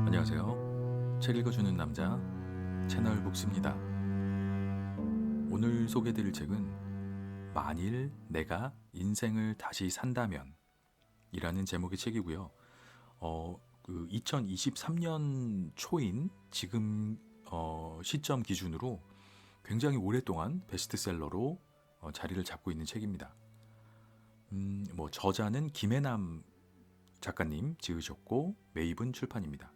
안녕하세요. 책 읽어주는 남자 채널 북스입니다. 오늘 소개드릴 책은 만일 내가 인생을 다시 산다면 이라는 제목의 책이고요. 2023년 초인 지금 시점 기준으로 굉장히 오랫동안 베스트셀러로 자리를 잡고 있는 책입니다. 저자는 김혜남 작가님 지으셨고 매입은 출판입니다.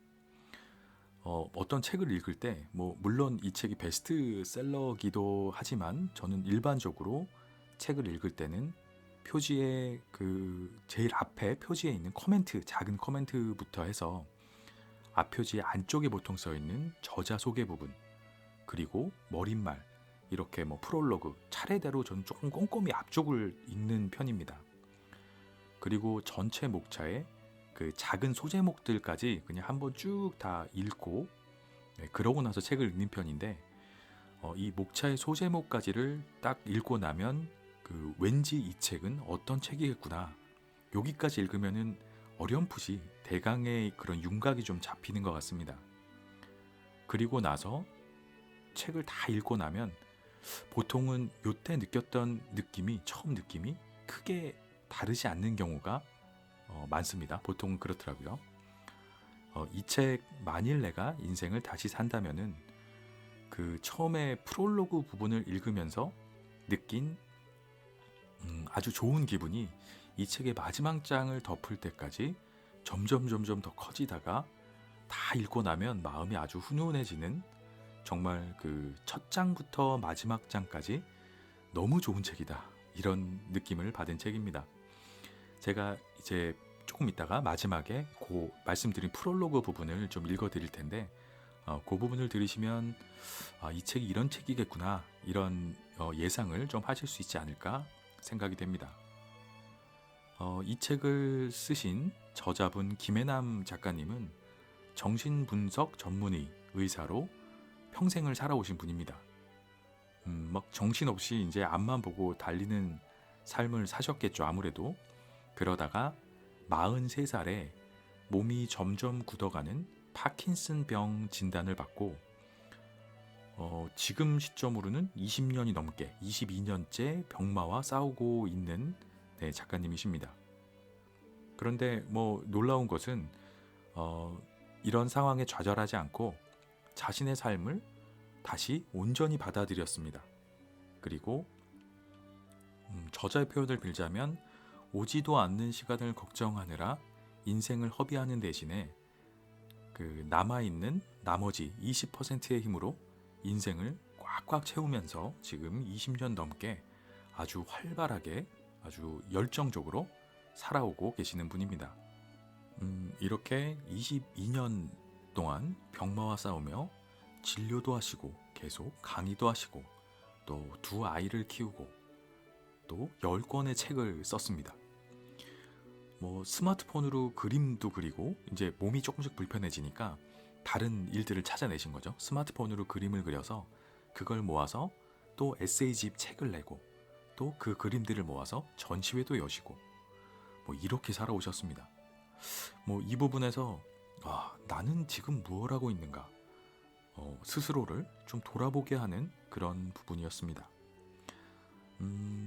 어떤 책을 읽을 때 물론 이 책이 베스트셀러기도 하지만 저는 일반적으로 책을 읽을 때는 표지에 제일 앞에 표지에 있는 코멘트, 작은 코멘트부터 해서 앞표지 안쪽에 보통 써 있는 저자 소개 부분, 그리고 머릿말, 이렇게 프롤로그 차례대로 저는 조금 꼼꼼히 앞쪽을 읽는 편입니다. 그리고 전체 목차에 그 작은 소제목들까지 그냥 한번 쭉 다 읽고, 그러고 나서 책을 읽는 편인데, 이 목차의 소제목까지를 딱 읽고 나면 왠지 이 책은 어떤 책이겠구나, 여기까지 읽으면은 어렴풋이 대강의 그런 윤곽이 좀 잡히는 것 같습니다. 그리고 나서 책을 다 읽고 나면 보통은 요때 느꼈던 처음 느낌이 크게 다르지 않는 경우가 많습니다. 보통은 그렇더라고요. 이 책 만일 내가 인생을 다시 산다면은 처음에 프롤로그 부분을 읽으면서 느낀 아주 좋은 기분이 이 책의 마지막 장을 덮을 때까지 점점 더 커지다가 다 읽고 나면 마음이 아주 훈훈해지는, 정말 첫 장부터 마지막 장까지 너무 좋은 책이다, 이런 느낌을 받은 책입니다. 제가 이제 조금 있다가 마지막에 말씀드린 프롤로그 부분을 좀 읽어드릴 텐데, 그 부분을 들으시면 이 책이 이런 책이겠구나, 이런 예상을 좀 하실 수 있지 않을까 생각이 됩니다. 이 책을 쓰신 저자분 김혜남 작가님은 정신분석 전문의 의사로 평생을 살아오신 분입니다. 막 정신없이 이제 앞만 보고 달리는 삶을 사셨겠죠, 아무래도. 그러다가 43살에 몸이 점점 굳어가는 파킨슨병 진단을 받고 지금 시점으로는 20년이 넘게 22년째 병마와 싸우고 있는 작가님이십니다. 그런데 놀라운 것은 이런 상황에 좌절하지 않고 자신의 삶을 다시 온전히 받아들였습니다. 그리고 저자의 표현을 빌자면 오지도 않는 시간을 걱정하느라 인생을 허비하는 대신에 남아있는 나머지 20%의 힘으로 인생을 꽉꽉 채우면서 지금 20년 넘게 아주 활발하게, 아주 열정적으로 살아오고 계시는 분입니다. 이렇게 22년 동안 병마와 싸우며 진료도 하시고 계속 강의도 하시고 또 2아이를 키우고 또 10권의 책을 썼습니다. 스마트폰으로 그림도 그리고, 이제 몸이 조금씩 불편해지니까 다른 일들을 찾아내신 거죠. 스마트폰으로 그림을 그려서 그걸 모아서 또 에세이집 책을 내고 또 그 그림들을 모아서 전시회도 여시고 이렇게 살아오셨습니다. 이 부분에서 나는 지금 무엇 하고 있는가, 스스로를 좀 돌아보게 하는 그런 부분이었습니다.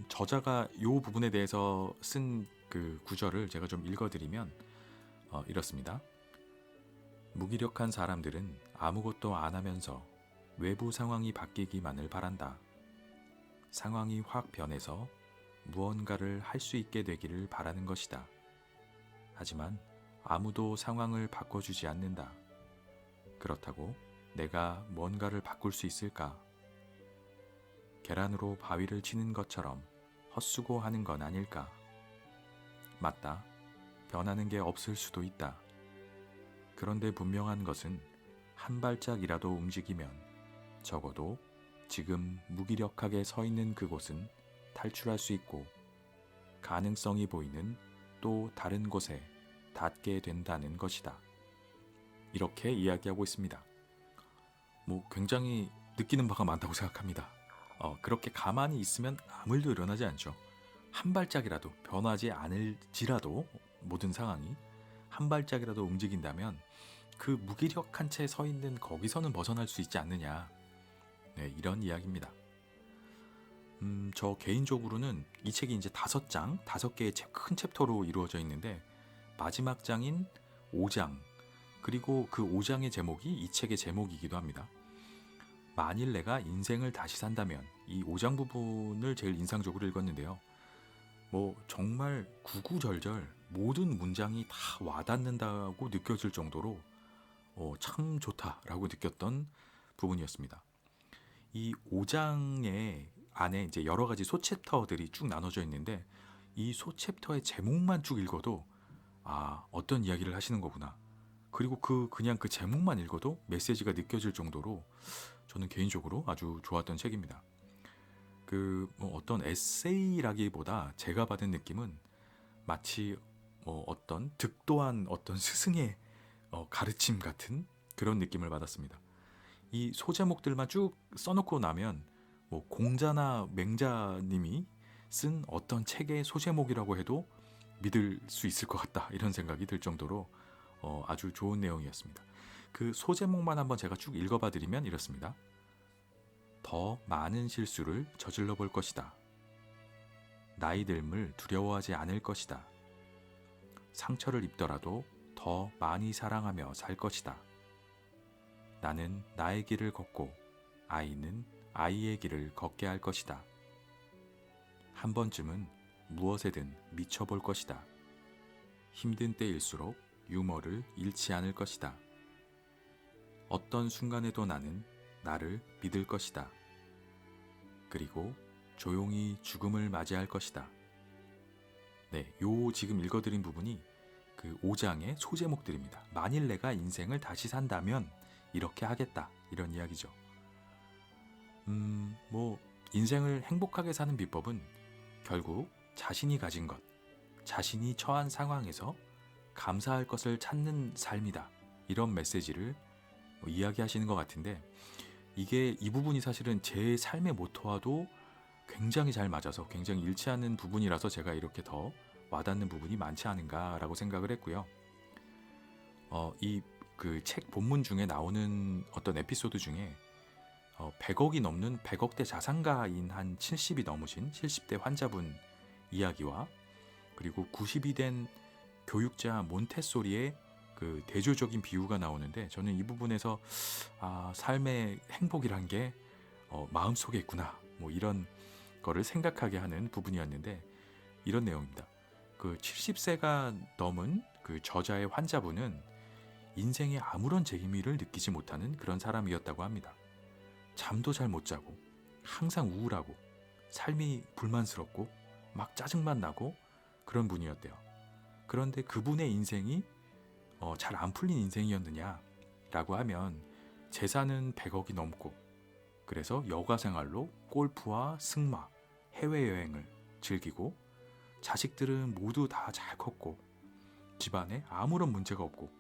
저자가 이 부분에 대해서 쓴 구절을 제가 좀 읽어드리면 이렇습니다. 무기력한 사람들은 아무것도 안 하면서 외부 상황이 바뀌기만을 바란다. 상황이 확 변해서 무언가를 할 수 있게 되기를 바라는 것이다. 하지만 아무도 상황을 바꿔주지 않는다. 그렇다고 내가 뭔가를 바꿀 수 있을까? 계란으로 바위를 치는 것처럼 헛수고하는 건 아닐까? 맞다. 변하는 게 없을 수도 있다. 그런데 분명한 것은 한 발짝이라도 움직이면 적어도 지금 무기력하게 서 있는 그곳은 탈출할 수 있고 가능성이 보이는 또 다른 곳에 닿게 된다는 것이다. 이렇게 이야기하고 있습니다. 굉장히 느끼는 바가 많다고 생각합니다. 그렇게 가만히 있으면 아무 일도 일어나지 않죠. 한 발짝이라도 변하지 않을지라도 모든 상황이 한 발짝이라도 움직인다면 그 무기력한 채 서 있는 거기서는 벗어날 수 있지 않느냐. 네, 이런 이야기입니다. 저 개인적으로는 이 책이 이제 5장, 5개의 큰 챕터로 이루어져 있는데 마지막 장인 5장, 그리고 그 5장의 제목이 이 책의 제목이기도 합니다. 만일 내가 인생을 다시 산다면, 이 5장 부분을 제일 인상적으로 읽었는데요. 정말 구구절절 모든 문장이 다 와닿는다고 느껴질 정도로 참 좋다라고 느꼈던 부분이었습니다. 이 5장의 안에 이제 여러 가지 소챕터들이 쭉 나눠져 있는데 이 소챕터의 제목만 쭉 읽어도 어떤 이야기를 하시는 거구나. 그리고 그냥 그 제목만 읽어도 메시지가 느껴질 정도로 저는 개인적으로 아주 좋았던 책입니다. 어떤 에세이라기보다 제가 받은 느낌은 마치 어떤 득도한 어떤 스승의 가르침 같은 그런 느낌을 받았습니다. 이 소제목들만 쭉 써놓고 나면 공자나 맹자님이 쓴 어떤 책의 소제목이라고 해도 믿을 수 있을 것 같다, 이런 생각이 들 정도로 아주 좋은 내용이었습니다. 그 소제목만 한번 제가 쭉 읽어봐 드리면 이렇습니다. 더 많은 실수를 저질러 볼 것이다. 나이 듦을 두려워하지 않을 것이다. 상처를 입더라도 더 많이 사랑하며 살 것이다. 나는 나의 길을 걷고 아이는 아이의 길을 걷게 할 것이다. 한 번쯤은 무엇에든 미쳐볼 것이다. 힘든 때일수록 유머를 잃지 않을 것이다. 어떤 순간에도 나는 나를 믿을 것이다. 그리고 조용히 죽음을 맞이할 것이다. 네, 지금 읽어드린 부분이 그 5장의 소제목들입니다. 만일 내가 인생을 다시 산다면 이렇게 하겠다, 이런 이야기죠. 인생을 행복하게 사는 비법은 결국 자신이 가진 것, 자신이 처한 상황에서 감사할 것을 찾는 삶이다, 이런 메시지를 이야기하시는 것 같은데, 이 부분이 사실은 제 삶의 모토와도 굉장히 잘 맞아서 굉장히 일치하는 부분이라서 제가 이렇게 더 와닿는 부분이 많지 않은가라고 생각을 했고요. 이 그 책 본문 중에 나오는 어떤 에피소드 중에 100억이 넘는 100억대 자산가인 한 70이 넘으신 70대 환자분 이야기와, 그리고 90이 된 교육자 몬테소리의 그 대조적인 비유가 나오는데, 저는 이 부분에서 삶의 행복이란 게 마음속에 있구나, 이런 거를 생각하게 하는 부분이었는데, 이런 내용입니다. 그 70세가 넘은 그 저자의 환자분은 인생에 아무런 재미를 느끼지 못하는 그런 사람이었다고 합니다. 잠도 잘 못 자고 항상 우울하고 삶이 불만스럽고 막 짜증만 나고 그런 분이었대요. 그런데 그분의 인생이 잘 안 풀린 인생이었느냐라고 하면 재산은 100억이 넘고, 그래서 여가 생활로 골프와 승마, 해외여행을 즐기고, 자식들은 모두 다 잘 컸고 집안에 아무런 문제가 없고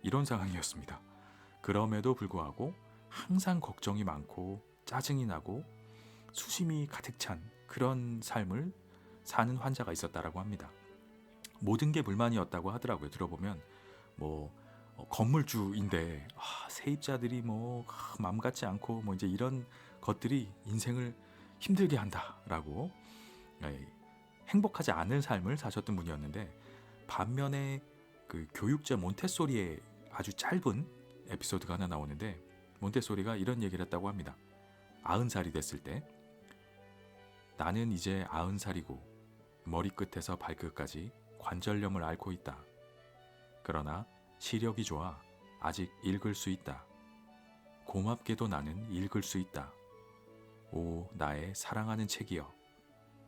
이런 상황이었습니다. 그럼에도 불구하고 항상 걱정이 많고 짜증이 나고 수심이 가득 찬 그런 삶을 사는 환자가 있었다라고 합니다. 모든 게 불만이었다고 하더라고요. 들어보면 건물주인데 세입자들이 맘 같지 않고 이제 이런 것들이 인생을 힘들게 한다라고 행복하지 않은 삶을 사셨던 분이었는데, 반면에 그 교육자 몬테소리의 아주 짧은 에피소드가 하나 나오는데, 몬테소리가 이런 얘기를 했다고 합니다. 90살이 됐을 때, 나는 이제 90살이고 머리끝에서 발끝까지 관절염을 앓고 있다. 그러나 시력이 좋아 아직 읽을 수 있다. 고맙게도 나는 읽을 수 있다. 오, 나의 사랑하는 책이여.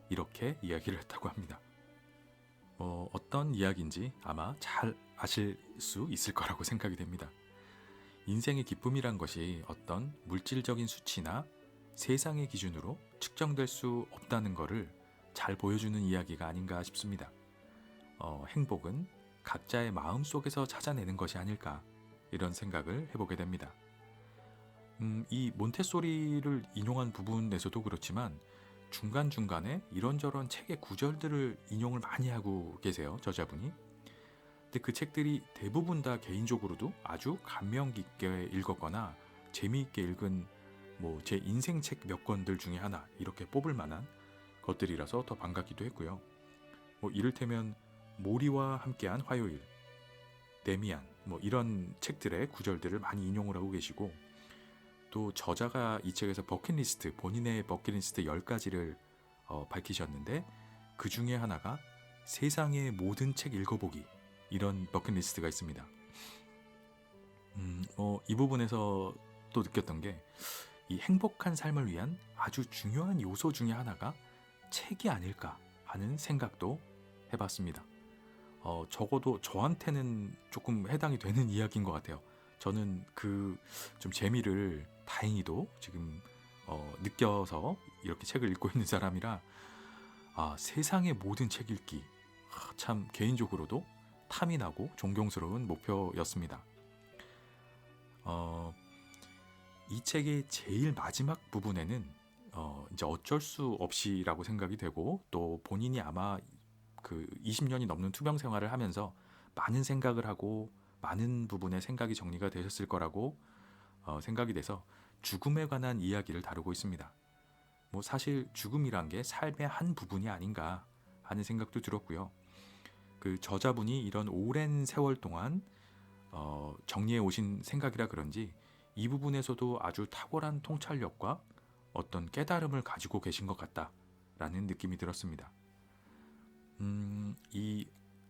이렇게 이야기를 했다고 합니다. 어떤 이야기인지 아마 잘 아실 수 있을 거라고 생각이 됩니다. 인생의 기쁨이란 것이 어떤 물질적인 수치나 세상의 기준으로 측정될 수 없다는 것을 잘 보여주는 이야기가 아닌가 싶습니다. 행복은 각자의 마음 속에서 찾아내는 것이 아닐까, 이런 생각을 해보게 됩니다. 이 몬테소리를 인용한 부분에서도 그렇지만 중간중간에 이런저런 책의 구절들을 인용을 많이 하고 계세요, 저자분이. 근데 그 책들이 대부분 다 개인적으로도 아주 감명 깊게 읽었거나 재미있게 읽은 뭐 제 인생 책 몇 권들 중에 하나 이렇게 뽑을 만한 것들이라서 더 반갑기도 했고요. 뭐 이를테면 모리와 함께한 화요일, 데미안 뭐 이런 책들의 구절들을 많이 인용을 하고 계시고, 또 저자가 이 책에서 버킷리스트, 본인의 버킷리스트 10가지를 밝히셨는데 그 중에 하나가 세상의 모든 책 읽어보기, 이런 버킷리스트가 있습니다. 이 부분에서 또 느꼈던 게 이 행복한 삶을 위한 아주 중요한 요소 중에 하나가 책이 아닐까 하는 생각도 해봤습니다. 적어도 저한테는 조금 해당이 되는 이야기인 것 같아요. 저는 그 좀 재미를 다행히도 지금 느껴서 이렇게 책을 읽고 있는 사람이라, 세상의 모든 책 읽기, 참 개인적으로도 탐이 나고 존경스러운 목표였습니다. 이 책의 제일 마지막 부분에는 이제 어쩔 수 없이라고 생각이 되고, 또 본인이 아마 그 20년이 넘는 투병 생활을 하면서 많은 생각을 하고 많은 부분에 생각이 정리가 되셨을 거라고 생각이 돼서 죽음에 관한 이야기를 다루고 있습니다. 뭐 사실 죽음이란 게 삶의 한 부분이 아닌가 하는 생각도 들었고요. 그 저자분이 이런 오랜 세월 동안 정리해 오신 생각이라 그런지 이 부분에서도 아주 탁월한 통찰력과 어떤 깨달음을 가지고 계신 것 같다라는 느낌이 들었습니다.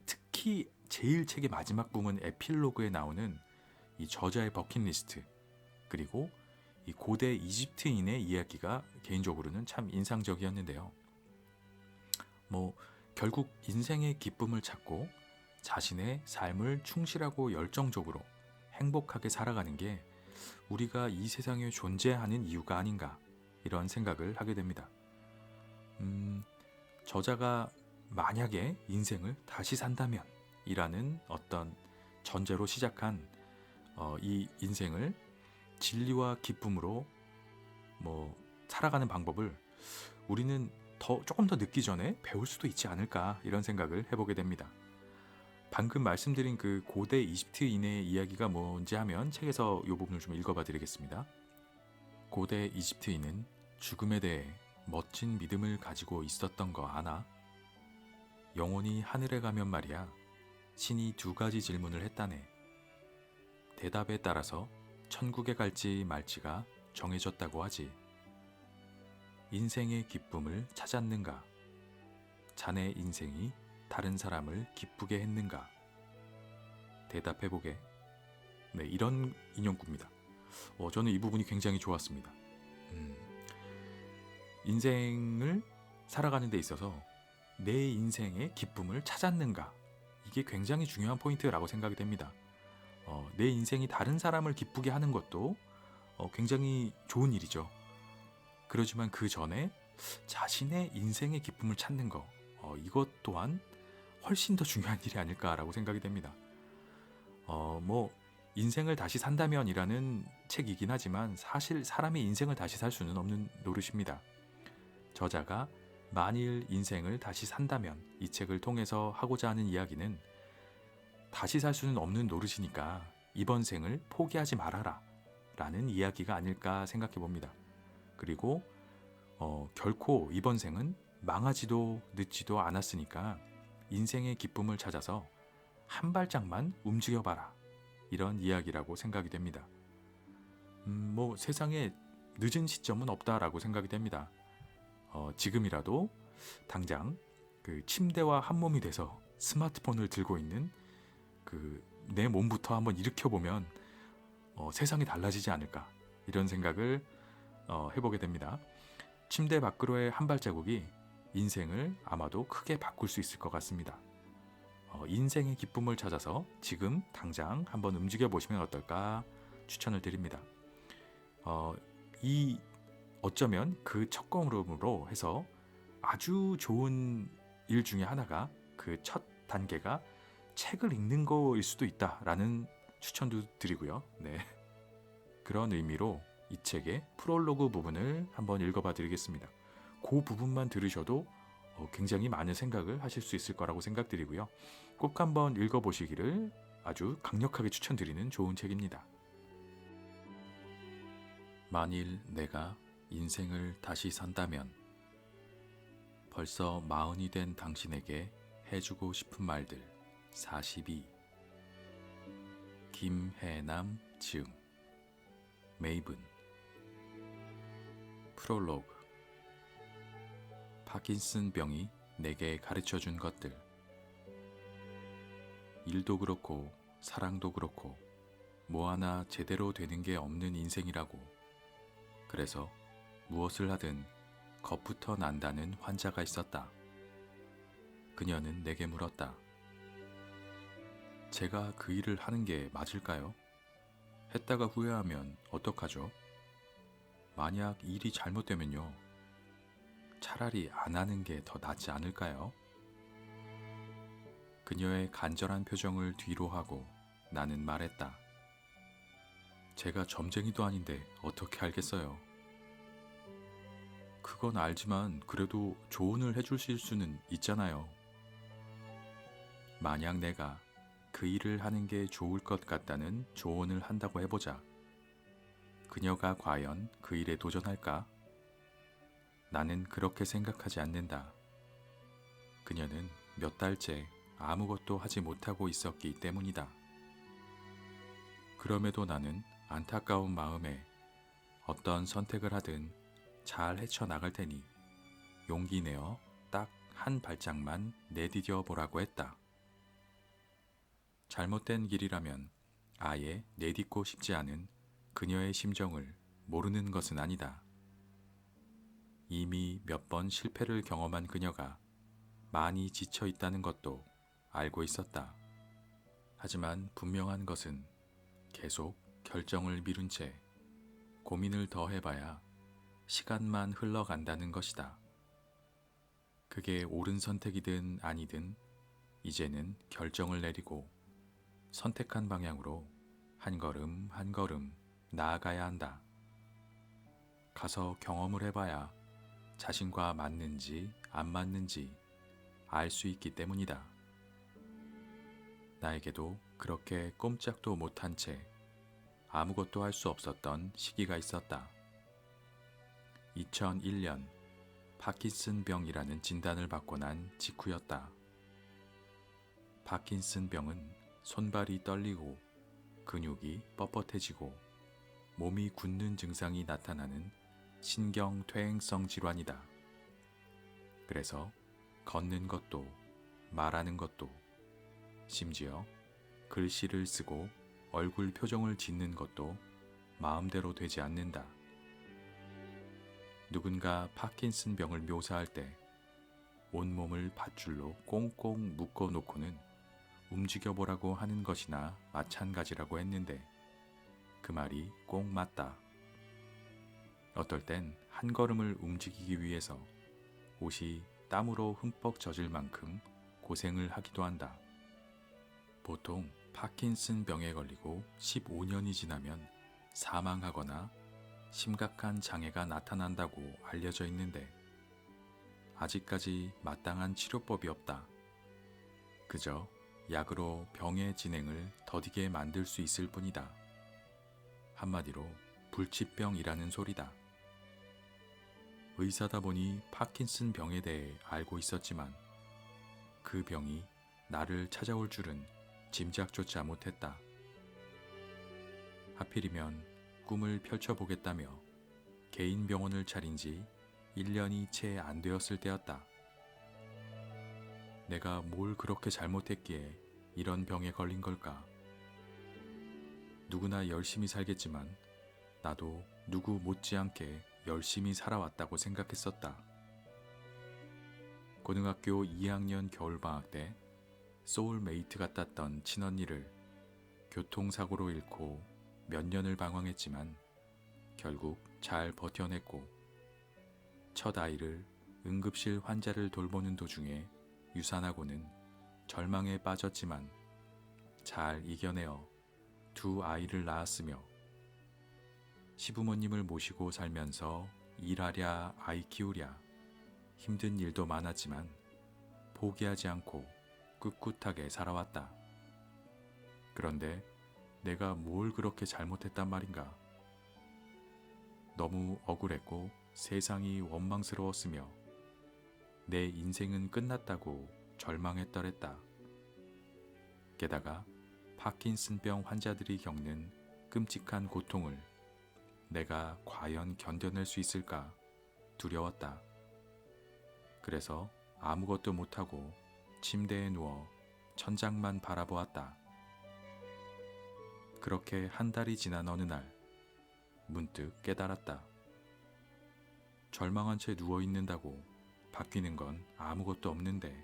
특히 제일 책의 마지막 부분 에필로그에 나오는 이 저자의 버킷리스트, 그리고 이 고대 이집트인의 이야기가 개인적으로는 참 인상적이었는데요. 뭐 결국 인생의 기쁨을 찾고 자신의 삶을 충실하고 열정적으로 행복하게 살아가는 게 우리가 이 세상에 존재하는 이유가 아닌가, 이런 생각을 하게 됩니다. 저자가 만약에 인생을 다시 산다면 이라는 어떤 전제로 시작한 이 인생을 진리와 기쁨으로 뭐 살아가는 방법을 우리는 조금 더 늦기 전에 배울 수도 있지 않을까, 이런 생각을 해보게 됩니다. 방금 말씀드린 그 고대 이집트인의 이야기가 뭔지 하면 책에서 이 부분을 좀 읽어봐 드리겠습니다. 고대 이집트인은 죽음에 대해 멋진 믿음을 가지고 있었던 거 아나? 영혼이 하늘에 가면 말이야, 신이 2가지 질문을 했다네. 대답에 따라서 천국에 갈지 말지가 정해졌다고 하지. 인생의 기쁨을 찾았는가? 자네 인생이 다른 사람을 기쁘게 했는가? 대답해보게. 네, 이런 인용구입니다. 저는 이 부분이 굉장히 좋았습니다. 인생을 살아가는 데 있어서 내 인생의 기쁨을 찾았는가? 이게 굉장히 중요한 포인트라고 생각이 됩니다. 내 인생이 다른 사람을 기쁘게 하는 것도 굉장히 좋은 일이죠. 그렇지만 그 전에 자신의 인생의 기쁨을 찾는 거, 이것 또한 훨씬 더 중요한 일이 아닐까라고 생각이 됩니다. 뭐 인생을 다시 산다면이라는 책이긴 하지만 사실 사람이 인생을 다시 살 수는 없는 노릇입니다. 저자가 만일 인생을 다시 산다면, 이 책을 통해서 하고자 하는 이야기는 다시 살 수는 없는 노릇이니까 이번 생을 포기하지 말아라 라는 이야기가 아닐까 생각해 봅니다. 그리고 결코 이번 생은 망하지도 늦지도 않았으니까 인생의 기쁨을 찾아서 한 발짝만 움직여봐라, 이런 이야기라고 생각이 됩니다. 뭐 세상에 늦은 시점은 없다라고 생각이 됩니다. 지금이라도 당장 그 침대와 한 몸이 돼서 스마트폰을 들고 있는 내 몸부터 한번 일으켜보면 세상이 달라지지 않을까, 이런 생각을 해보게 됩니다. 침대 밖으로의 한 발자국이 인생을 아마도 크게 바꿀 수 있을 것 같습니다. 인생의 기쁨을 찾아서 지금 당장 한번 움직여 보시면 어떨까 추천을 드립니다. 어쩌면 그 첫 걸음으로 해서 아주 좋은 일 중에 하나가, 그 첫 단계가 책을 읽는 거일 수도 있다라는 추천도 드리고요. 네. 그런 의미로 이 책의 프롤로그 부분을 한번 읽어봐 드리겠습니다. 그 부분만 들으셔도 굉장히 많은 생각을 하실 수 있을 거라고 생각드리고요. 꼭 한번 읽어보시기를 아주 강력하게 추천드리는 좋은 책입니다. 만일 내가 인생을 다시 산다면 벌써 40이 된 당신에게 해주고 싶은 말들 42. 김해남 지음. 메이븐. 프롤로그. 파킨슨 병이 내게 가르쳐준 것들. 일도 그렇고 사랑도 그렇고 뭐 하나 제대로 되는 게 없는 인생이라고. 그래서 무엇을 하든 겁부터 난다는 환자가 있었다. 그녀는 내게 물었다. 제가 그 일을 하는 게 맞을까요? 했다가 후회하면 어떡하죠? 만약 일이 잘못되면요. 차라리 안 하는 게 더 낫지 않을까요? 그녀의 간절한 표정을 뒤로 하고 나는 말했다. 제가 점쟁이도 아닌데 어떻게 알겠어요? 그건 알지만 그래도 조언을 해주실 수는 있잖아요. 만약 내가 그 일을 하는 게 좋을 것 같다는 조언을 한다고 해보자. 그녀가 과연 그 일에 도전할까? 나는 그렇게 생각하지 않는다. 그녀는 몇 달째 아무것도 하지 못하고 있었기 때문이다. 그럼에도 나는 안타까운 마음에 어떤 선택을 하든 잘 헤쳐나갈 테니 용기 내어 딱 한 발짝만 내디뎌 보라고 했다. 잘못된 길이라면 아예 내딛고 싶지 않은 그녀의 심정을 모르는 것은 아니다. 이미 몇 번 실패를 경험한 그녀가 많이 지쳐 있다는 것도 알고 있었다. 하지만 분명한 것은 계속 결정을 미룬 채 고민을 더 해봐야 시간만 흘러간다는 것이다. 그게 옳은 선택이든 아니든 이제는 결정을 내리고 선택한 방향으로 한 걸음 한 걸음 나아가야 한다. 가서 경험을 해봐야 자신과 맞는지 안 맞는지 알 수 있기 때문이다. 나에게도 그렇게 꼼짝도 못한 채 아무것도 할 수 없었던 시기가 있었다. 2001년 파킨슨 병이라는 진단을 받고 난 직후였다. 파킨슨 병은 손발이 떨리고 근육이 뻣뻣해지고 몸이 굳는 증상이 나타나는 신경퇴행성 질환이다. 그래서 걷는 것도 말하는 것도 심지어 글씨를 쓰고 얼굴 표정을 짓는 것도 마음대로 되지 않는다. 누군가 파킨슨 병을 묘사할 때 온몸을 밧줄로 꽁꽁 묶어 놓고는 움직여보라고 하는 것이나 마찬가지라고 했는데 그 말이 꼭 맞다. 어떨 땐 한 걸음을 움직이기 위해서 옷이 땀으로 흠뻑 젖을 만큼 고생을 하기도 한다. 보통 파킨슨 병에 걸리고 15년이 지나면 사망하거나 심각한 장애가 나타난다고 알려져 있는데 아직까지 마땅한 치료법이 없다. 그저 약으로 병의 진행을 더디게 만들 수 있을 뿐이다. 한마디로 불치병이라는 소리다. 의사다 보니 파킨슨 병에 대해 알고 있었지만 그 병이 나를 찾아올 줄은 짐작조차 못했다. 하필이면 꿈을 펼쳐보겠다며 개인 병원을 차린 지 1년이 채 안 되었을 때였다. 내가 뭘 그렇게 잘못했기에 이런 병에 걸린 걸까? 누구나 열심히 살겠지만 나도 누구 못지않게 열심히 살아왔다고 생각했었다. 고등학교 2학년 겨울방학 때 소울메이트 같았던 친언니를 교통사고로 잃고 몇 년을 방황했지만 결국 잘 버텨냈고 첫 아이를 응급실 환자를 돌보는 도중에 유산하고는 절망에 빠졌지만 잘 이겨내어 두 아이를 낳았으며 시부모님을 모시고 살면서 일하랴 아이 키우랴 힘든 일도 많았지만 포기하지 않고 꿋꿋하게 살아왔다. 그런데 내가 뭘 그렇게 잘못했단 말인가? 너무 억울했고 세상이 원망스러웠으며 내 인생은 끝났다고 절망했더랬다. 게다가 파킨슨병 환자들이 겪는 끔찍한 고통을 내가 과연 견뎌낼 수 있을까 두려웠다. 그래서 아무것도 못하고 침대에 누워 천장만 바라보았다. 그렇게 한 달이 지난 어느 날 문득 깨달았다. 절망한 채 누워 있는다고 바뀌는 건 아무것도 없는데,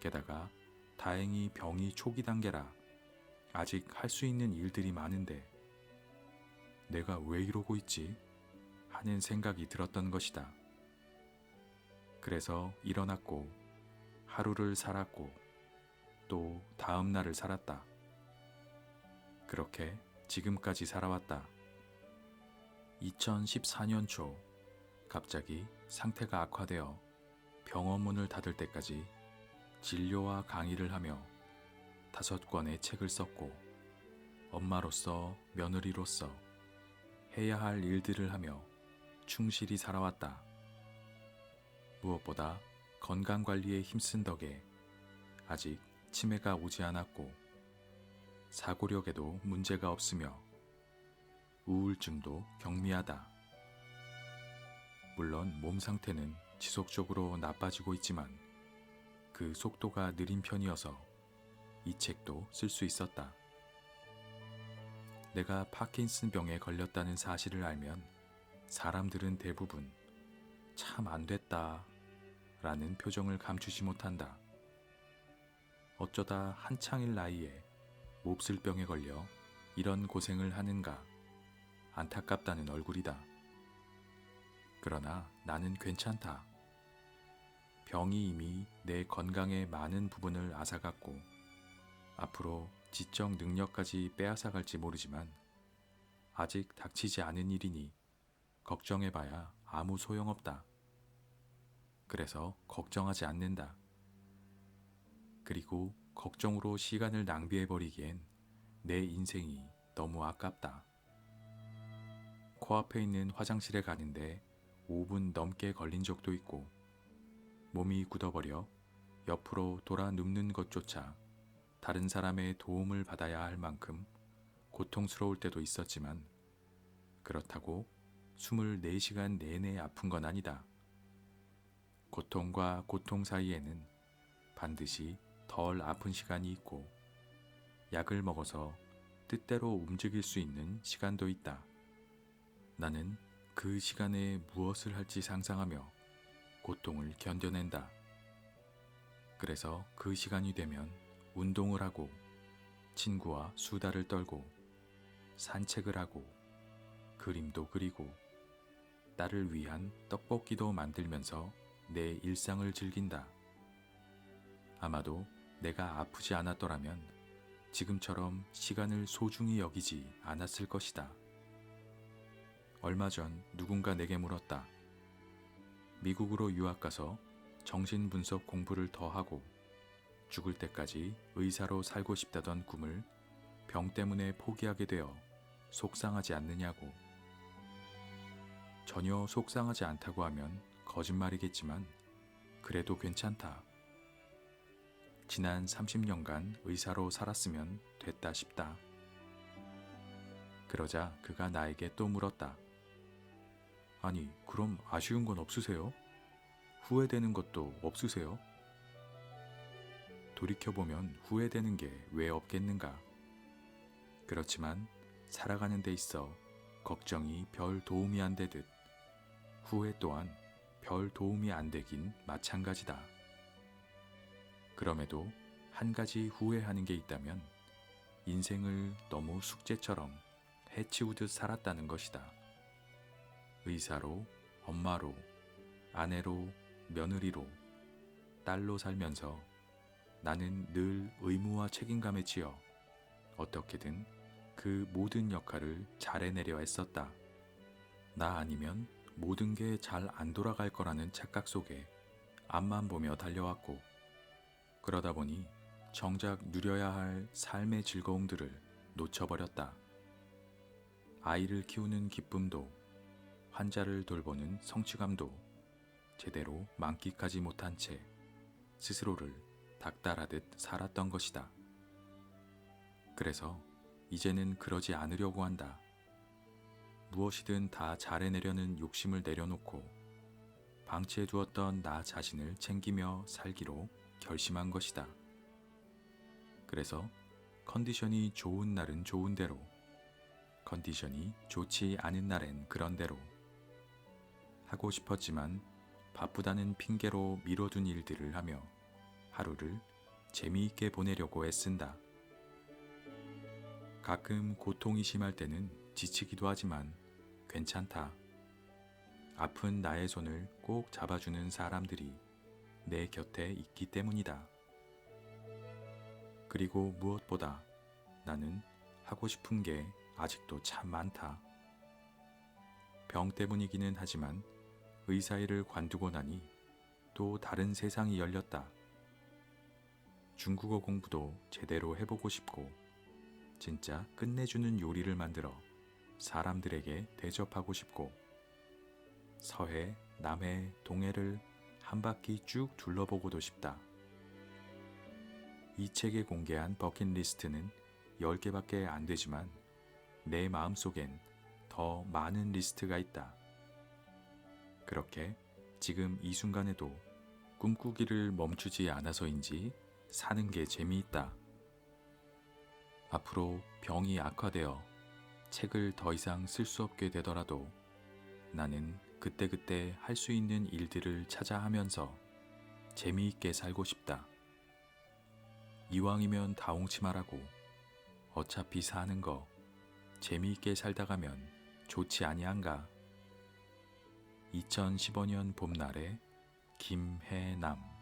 게다가 다행히 병이 초기 단계라 아직 할 수 있는 일들이 많은데 내가 왜 이러고 있지? 하는 생각이 들었던 것이다. 그래서 일어났고 하루를 살았고 또 다음 날을 살았다. 그렇게 지금까지 살아왔다. 2014년 초 갑자기 상태가 악화되어 병원 문을 닫을 때까지 진료와 강의를 하며 5권의 책을 썼고 엄마로서 며느리로서 해야 할 일들을 하며 충실히 살아왔다. 무엇보다 건강관리에 힘쓴 덕에 아직 치매가 오지 않았고 사고력에도 문제가 없으며 우울증도 경미하다. 물론 몸 상태는 지속적으로 나빠지고 있지만 그 속도가 느린 편이어서 이 책도 쓸 수 있었다. 내가 파킨슨병에 걸렸다는 사실을 알면 사람들은 대부분 참 안 됐다 라는 표정을 감추지 못한다. 어쩌다 한창일 나이에 몹쓸 병에 걸려 이런 고생을 하는가 안타깝다는 얼굴이다. 그러나 나는 괜찮다. 병이 이미 내 건강의 많은 부분을 앗아갔고 앞으로 지적 능력까지 빼앗아갈지 모르지만 아직 닥치지 않은 일이니 걱정해봐야 아무 소용없다. 그래서 걱정하지 않는다. 그리고 걱정으로 시간을 낭비해버리기엔 내 인생이 너무 아깝다. 코앞에 있는 화장실에 가는데 5분 넘게 걸린 적도 있고 몸이 굳어버려 옆으로 돌아 눕는 것조차 다른 사람의 도움을 받아야 할 만큼 고통스러울 때도 있었지만 그렇다고 24시간 내내 아픈 건 아니다. 고통과 고통 사이에는 반드시 덜 아픈 시간이 있고 약을 먹어서 뜻대로 움직일 수 있는 시간도 있다. 나는 그 시간에 무엇을 할지 상상하며 고통을 견뎌낸다. 그래서 그 시간이 되면 운동을 하고 친구와 수다를 떨고 산책을 하고 그림도 그리고 딸을 위한 떡볶이도 만들면서 내 일상을 즐긴다. 아마도 내가 아프지 않았더라면 지금처럼 시간을 소중히 여기지 않았을 것이다. 얼마 전 누군가 내게 물었다. 미국으로 유학 가서 정신분석 공부를 더 하고 죽을 때까지 의사로 살고 싶다던 꿈을 병 때문에 포기하게 되어 속상하지 않느냐고. 전혀 속상하지 않다고 하면 거짓말이겠지만 그래도 괜찮다. 지난 30년간 의사로 살았으면 됐다 싶다. 그러자 그가 나에게 또 물었다. 아니, 그럼 아쉬운 건 없으세요? 후회되는 것도 없으세요? 돌이켜보면 후회되는 게 왜 없겠는가? 그렇지만 살아가는 데 있어 걱정이 별 도움이 안 되듯 후회 또한 별 도움이 안 되긴 마찬가지다. 그럼에도 한 가지 후회하는 게 있다면 인생을 너무 숙제처럼 해치우듯 살았다는 것이다. 의사로, 엄마로, 아내로, 며느리로, 딸로 살면서 나는 늘 의무와 책임감에 지어 어떻게든 그 모든 역할을 잘 해내려 했었다. 나 아니면 모든 게 잘 안 돌아갈 거라는 착각 속에 앞만 보며 달려왔고 그러다 보니 정작 누려야 할 삶의 즐거움들을 놓쳐버렸다. 아이를 키우는 기쁨도, 환자를 돌보는 성취감도 제대로 만끽하지 못한 채 스스로를 닥달하듯 살았던 것이다. 그래서 이제는 그러지 않으려고 한다. 무엇이든 다 잘해내려는 욕심을 내려놓고 방치해두었던 나 자신을 챙기며 살기로 결심한 것이다. 그래서 컨디션이 좋은 날은 좋은 대로, 컨디션이 좋지 않은 날엔 그런 대로, 하고 싶었지만 바쁘다는 핑계로 미뤄둔 일들을 하며 하루를 재미있게 보내려고 애쓴다. 가끔 고통이 심할 때는 지치기도 하지만 괜찮다. 아픈 나의 손을 꼭 잡아주는 사람들이 내 곁에 있기 때문이다. 그리고 무엇보다 나는 하고 싶은 게 아직도 참 많다. 병 때문이기는 하지만 의사 일을 관두고 나니 또 다른 세상이 열렸다. 중국어 공부도 제대로 해보고 싶고 진짜 끝내주는 요리를 만들어 사람들에게 대접하고 싶고 서해, 남해, 동해를 한 바퀴 쭉 둘러보고도 싶다. 이 책에 공개한 버킷리스트는 10개밖에 안 되지만 내 마음속엔 더 많은 리스트가 있다. 그렇게 지금 이 순간에도 꿈꾸기를 멈추지 않아서인지 사는 게 재미있다. 앞으로 병이 악화되어 책을 더 이상 쓸 수 없게 되더라도 나는 그때그때 할 수 있는 일들을 찾아 하면서 재미있게 살고 싶다. 이왕이면 다홍치마라고 어차피 사는 거 재미있게 살다 가면 좋지 아니한가. 2015년 봄날의 김해남.